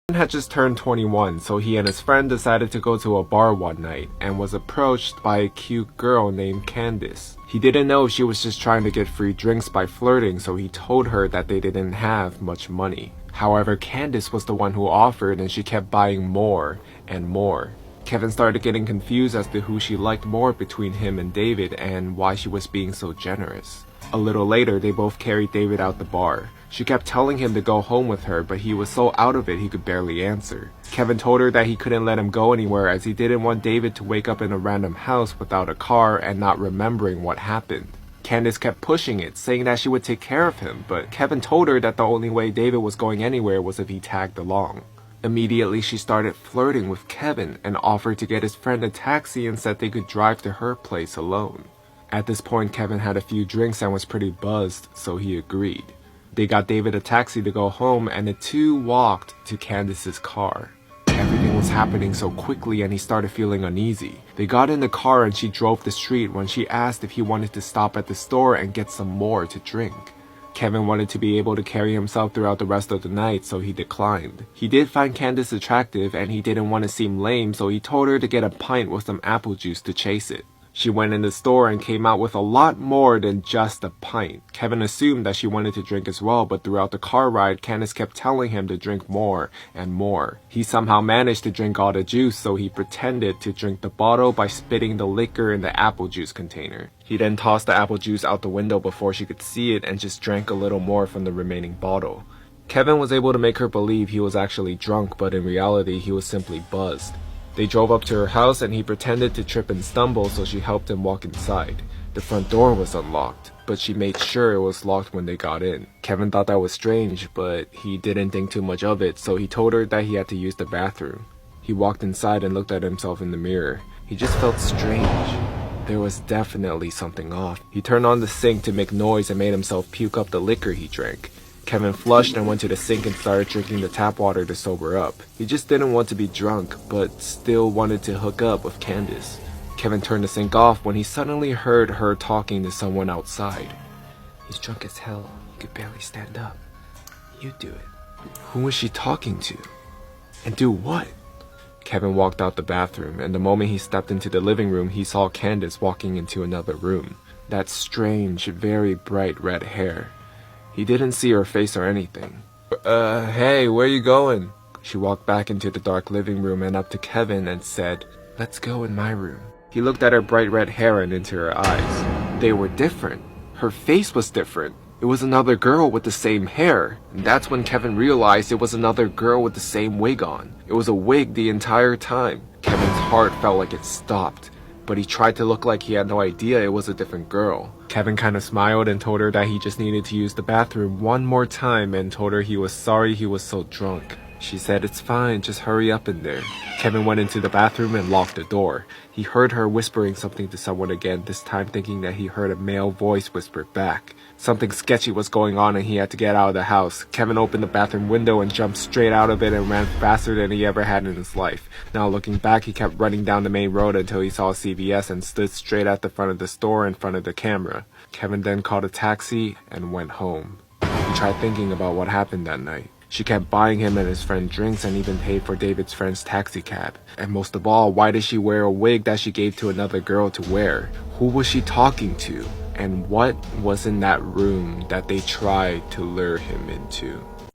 Kevin had just turned 21, so he and his friend decided to go to a bar one night and was approached by a cute girl named Candice. He didn't know she was just trying to get free drinks by flirting, so he told her that they didn't have much money. However, Candice was the one who offered, and she kept buying more and more. Kevin started getting confused as to who she liked more between him and David and why she was being so generous. A little later, they both carried David out the bar. She kept telling him to go home with her, but he was so out of it he could barely answer. Kevin told her that he couldn't let him go anywhere as he didn't want David to wake up in a random house without a car and not remembering what happened. Candice kept pushing it, saying that she would take care of him, but Kevin told her that the only way David was going anywhere was if he tagged along. Immediately, she started flirting with Kevin and offered to get his friend a taxi and said they could drive to her place alone. At this point, Kevin had a few drinks and was pretty buzzed, so he agreed. They got David a taxi to go home, and the two walked to Candice's car. Everything was happening so quickly and he started feeling uneasy. They got in the car and she drove the street when she asked if he wanted to stop at the store and get some more to drink. Kevin wanted to be able to carry himself throughout the rest of the night, so he declined. He did find Candice attractive and he didn't want to seem lame, so he told her to get a pint with some apple juice to chase it. She went in the store and came out with a lot more than just a pint. Kevin assumed that she wanted to drink as well, but throughout the car ride, Candice kept telling him to drink more and more. He somehow managed to drink all the juice, so he pretended to drink the bottle by spitting the liquor in the apple juice container. He then tossed the apple juice out the window before she could see it and just drank a little more from the remaining bottle. Kevin was able to make her believe he was actually drunk, but in reality, he was simply buzzed. They drove up to her house and he pretended to trip and stumble, so she helped him walk inside. The front door was unlocked, but she made sure it was locked when they got in. Kevin thought that was strange, but he didn't think too much of it, so he told her that he had to use the bathroom. He walked inside and looked at himself in the mirror. He just felt strange. There was definitely something off. He turned on the sink to make noise and made himself puke up the liquor he drank. Kevin flushed and went to the sink and started drinking the tap water to sober up. He just didn't want to be drunk, but still wanted to hook up with Candice. Kevin turned the sink off when he suddenly heard her talking to someone outside. "He's drunk as hell. He could barely stand up. You do it." Who was she talking to? And do what? Kevin walked out the bathroom, and the moment he stepped into the living room, he saw Candice walking into another room. That strange, very bright red hair. He didn't see her face or anything. Hey, where you going?" She walked back into the dark living room and up to Kevin and said, "Let's go in my room." He looked at her bright red hair and into her eyes. They were different. Her face was different. It was another girl with the same hair. And that's when Kevin realized it was another girl with the same wig on. It was a wig the entire time. Kevin's heart felt like it stopped, but he tried to look like he had no idea it was a different girl. Kevin kind of smiled and told her that he just needed to use the bathroom one more time and told her he was sorry he was so drunk. She said, "It's fine, just hurry up in there." Kevin went into the bathroom and locked the door. He heard her whispering something to someone again, this time thinking that he heard a male voice whisper back. Something sketchy was going on and he had to get out of the house. Kevin opened the bathroom window and jumped straight out of it and ran faster than he ever had in his life. Now looking back, he kept running down the main road until he saw a CVS and stood straight at the front of the store in front of the camera. Kevin then called a taxi and went home. He tried thinking about what happened that night. She kept buying him and his friend drinks and even paid for David's friend's taxi cab. And most of all, why did she wear a wig that she gave to another girl to wear? Who was she talking to? And what was in that room that they tried to lure him into?